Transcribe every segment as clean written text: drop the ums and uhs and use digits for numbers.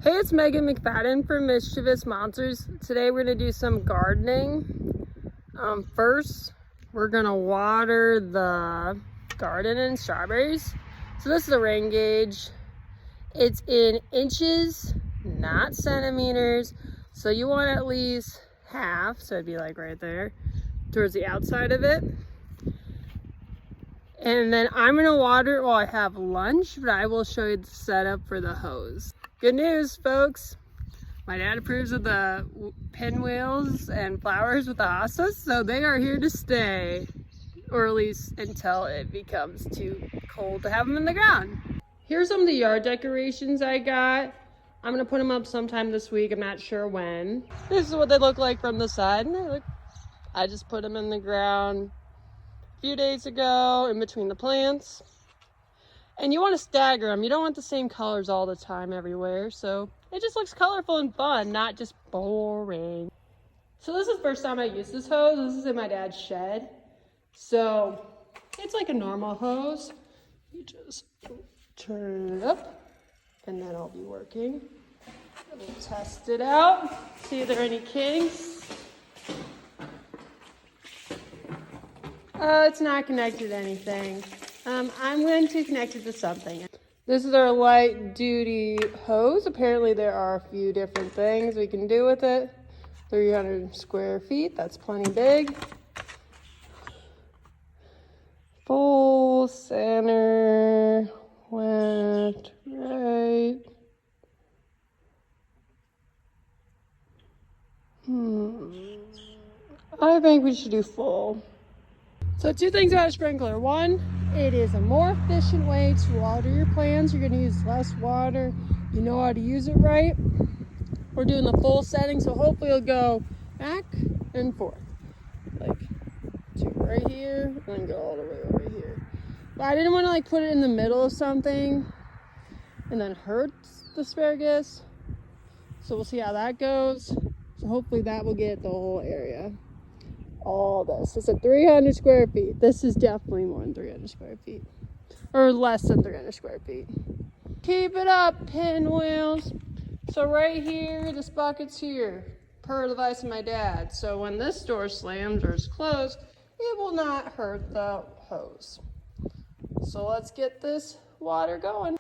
Hey, it's Megan McFadden from Mischievous Monsters. Today we're going to do some gardening. First, we're going to water the garden and strawberries. So this is a rain gauge. It's in inches, not centimeters. So you want at least half, so it'd be like right there, towards the outside of it. And then I'm going to water it while I have lunch, but I will show you the setup for the hose. Good news, folks. My dad approves of the pinwheels and flowers with the hostas, so they are here to stay, or at least until it becomes too cold to have them in the ground. Here's some of the yard decorations I got. I'm gonna put them up sometime this week. I'm not sure when. This is what they look like from the side. I just put them in the ground a few days ago in between the plants. And you want to stagger them. You don't want the same colors all the time everywhere. So it just looks colorful and fun, not just boring. So this is the first time I used this hose. This is in my dad's shed. So it's like a normal hose. You just turn it up and then I'll be working. We'll test it out. See if there are any kinks. It's not connected to anything. I'm going to connect it to something. This is our light duty hose. Apparently there are a few different things we can do with it. 300 square feet, that's plenty big. Full center, left, right. I think we should do full. So two things about a sprinkler. One, it is a more efficient way to water your plants. You're going to use less water. You know how to use it right. We're doing the full setting, so hopefully it'll go back and forth. Like to right here, and then go all the way over here. But I didn't want to put it in the middle of something and then hurt the asparagus. So we'll see how that goes. So hopefully that will get the whole area. All this. It's at 300 square feet. This is definitely more than 300 square feet. Or less than 300 square feet. Keep it up, pinwheels. So right here, this bucket's here, per the advice of my dad. So when this door slams or is closed, it will not hurt the hose. So let's get this water going.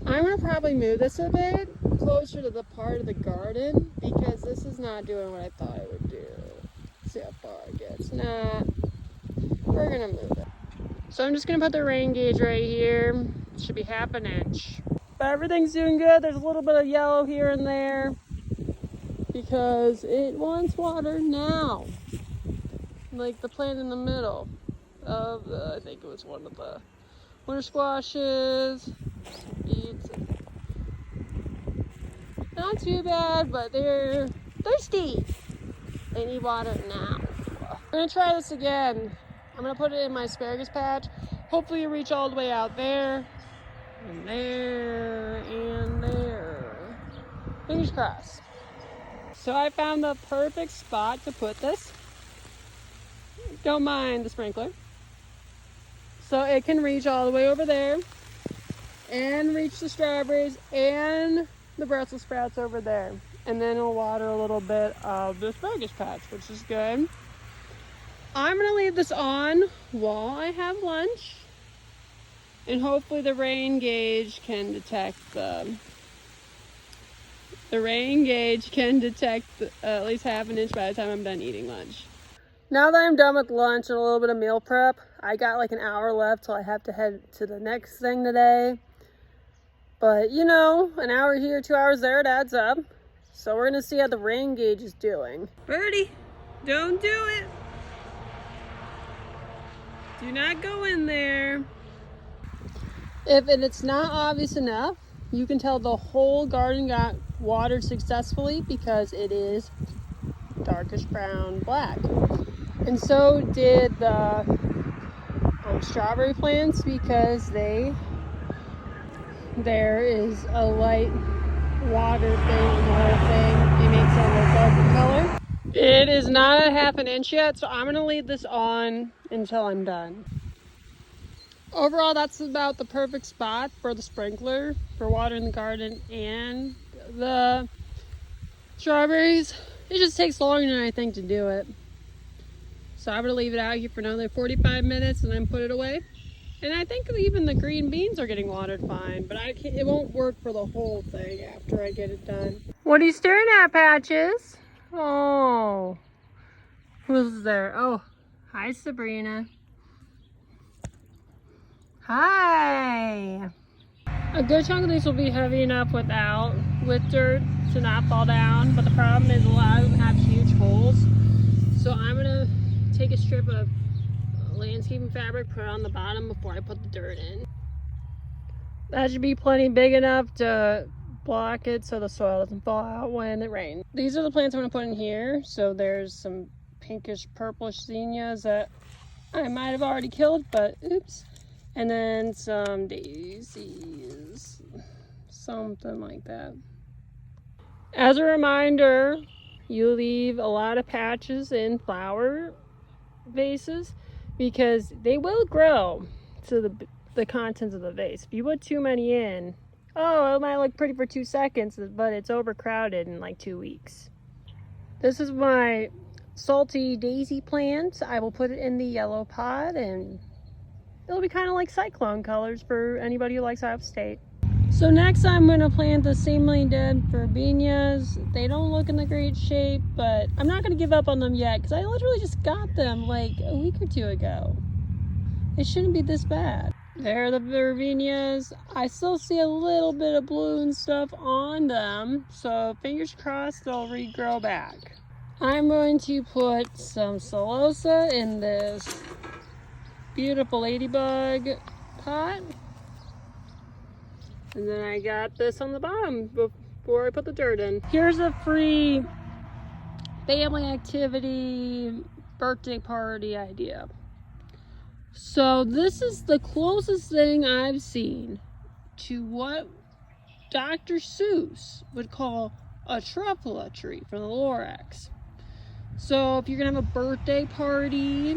I'm gonna probably move this a bit closer to the part of the garden because this is not doing what I thought it would do. See how far it gets. Nah, we're gonna move it. So I'm just gonna put the rain gauge right here. It should be half an inch. But everything's doing good. There's a little bit of yellow here and there because it wants water now. Like the plant in the middle of the, I think it was one of the winter squashes, beets. Not too bad, but they're thirsty. They need water now. We're gonna try this again. I'm gonna put it in my asparagus patch. Hopefully it reach all the way out there, and there, and there. Fingers crossed. So I found the perfect spot to put this. Don't mind the sprinkler. So it can reach all the way over there, and reach the strawberries and the Brussels sprouts over there. And then it'll water a little bit of the asparagus patch, which is good. I'm gonna leave this on while I have lunch. And hopefully the rain gauge can detect at least half an inch by the time I'm done eating lunch. Now that I'm done with lunch and a little bit of meal prep, I got like an hour left till I have to head to the next thing today. But you know, an hour here, 2 hours there, it adds up. So we're gonna see how the rain gauge is doing. Birdie, don't do it. Do not go in there. If it's not obvious enough, you can tell the whole garden got watered successfully because it is darkish brown black. And so did the strawberry plants because there is a light water thing in the whole thing. It makes it a little darker color. It is not a half an inch yet, so I'm gonna leave this on until I'm done. Overall, that's about the perfect spot for the sprinkler for watering the garden and the Strawberries, it just takes longer than I think to do it. So I'm gonna leave it out here for another 45 minutes and then put it away. And I think even the green beans are getting watered fine, but it won't work for the whole thing after I get it done. What are you staring at, Patches? Oh, who's there? Oh, hi, Sabrina. Hi. A good chunk of these will be heavy enough with dirt to not fall down, but the problem is a lot of them have huge holes. So I'm gonna take a strip of landscaping fabric, put it on the bottom before I put the dirt in. That should be plenty big enough to block it so the soil doesn't fall out when it rains. These are the plants I'm gonna put in here. So there's some pinkish purplish zinnias that I might have already killed, but oops. And then some daisies, something like that. As a reminder, you leave a lot of patches in flower vases because they will grow to the contents of the vase. If you put too many in, oh, it might look pretty for 2 seconds, but it's overcrowded in like 2 weeks. This is my salty daisy plant. I will put it in the yellow pot and it'll be kind of like cyclone colors for anybody who likes upstate. So next I'm going to plant the seemingly dead verbenias. They don't look in the great shape, but I'm not going to give up on them yet because I literally just got them like a week or 2 ago. It shouldn't be this bad. There are the verbenias. I still see a little bit of blue and stuff on them, so fingers crossed they'll regrow back. I'm going to put some celosa in this beautiful ladybug pot. And then I got this on the bottom before I put the dirt in. Here's a free family activity birthday party idea. So this is the closest thing I've seen to what Dr. Seuss would call a truffle tree from the Lorax. So if you're gonna have a birthday party,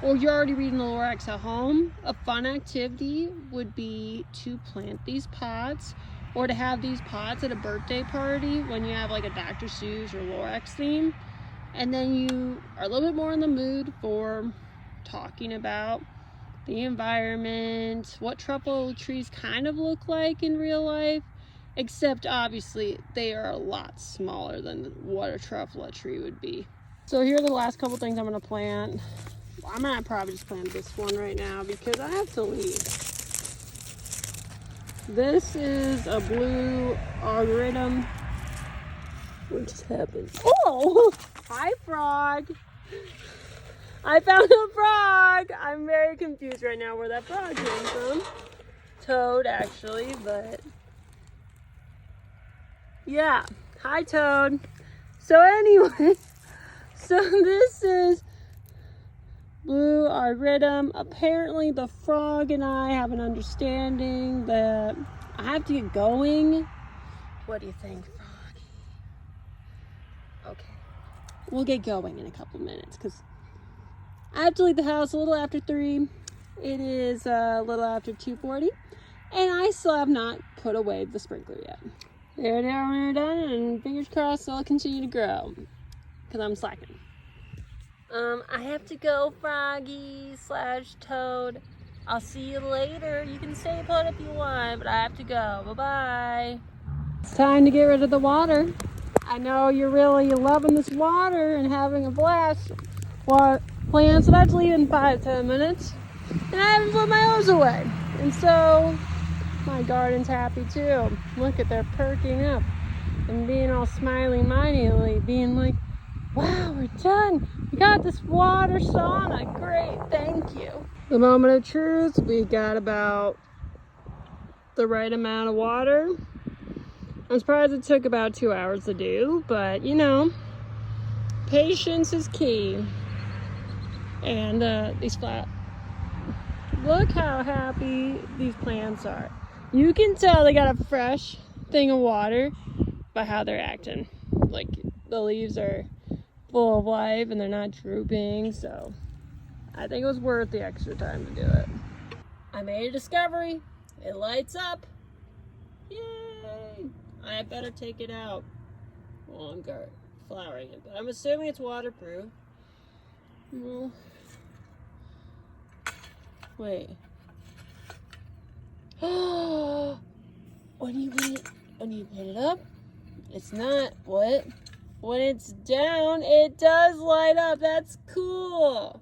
or you're already reading the Lorax at home, a fun activity would be to plant these pots or to have these pots at a birthday party when you have like a Dr. Seuss or Lorax theme. And then you are a little bit more in the mood for talking about the environment, what truffle trees kind of look like in real life, except obviously they are a lot smaller than what a truffle tree would be. So here are the last couple things I'm gonna plant. I'm gonna probably just plant this one right now because I have to leave. This is a blue arboretum. What just happened? Oh! Hi, frog! I found a frog! I'm very confused right now where that frog came from. Toad, actually, but yeah. Hi, Toad. So anyway, so this is blue arboretum. Apparently the frog and I have an understanding that I have to get going. What do you think, Froggy? Okay, we'll get going in a couple minutes because I have to leave the house a little after 3. It is a little after 2:40 and I still have not put away the sprinkler yet. There they are when they're done, and fingers crossed they'll continue to grow because I'm slacking. I have to go, Froggy / Toad. I'll see you later. You can stay put if you want, but I have to go. Bye-bye. It's time to get rid of the water. I know you're really loving this water and having a blast. Plants, so that's leave in 5-10 minutes. And I haven't put my hose away. And so my garden's happy too. Look at, they're perking up and being all smiley-mindedly, being like, wow, we're done. We got this water sauna. Great, thank you. The moment of truth, we got about the right amount of water. I'm surprised it took about 2 hours to do, but you know, patience is key. And look how happy these plants are. You can tell they got a fresh thing of water by how they're acting. Like the leaves are full of life and they're not drooping, so I think it was worth the extra time to do it. I made a discovery. It lights up. Yay! I better take it out. longer flowering it, but I'm assuming it's waterproof. Well, wait. When you put it up, it's not what? When it's down, it does light up. That's cool.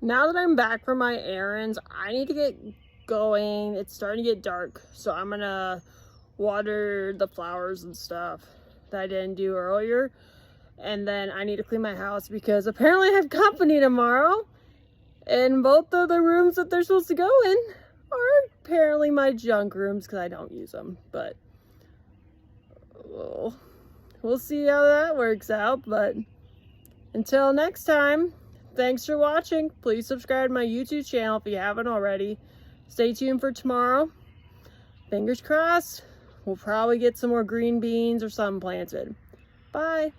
Now that I'm back from my errands, I need to get going. It's starting to get dark, so I'm gonna water the flowers and stuff that I didn't do earlier. And then I need to clean my house because apparently I have company tomorrow. And both of the rooms that they're supposed to go in are apparently my junk rooms because I don't use them. But we'll see how that works out. But until next time, thanks for watching. Please subscribe to my YouTube channel if you haven't already. Stay tuned for tomorrow. Fingers crossed, we'll probably get some more green beans or something planted. Bye.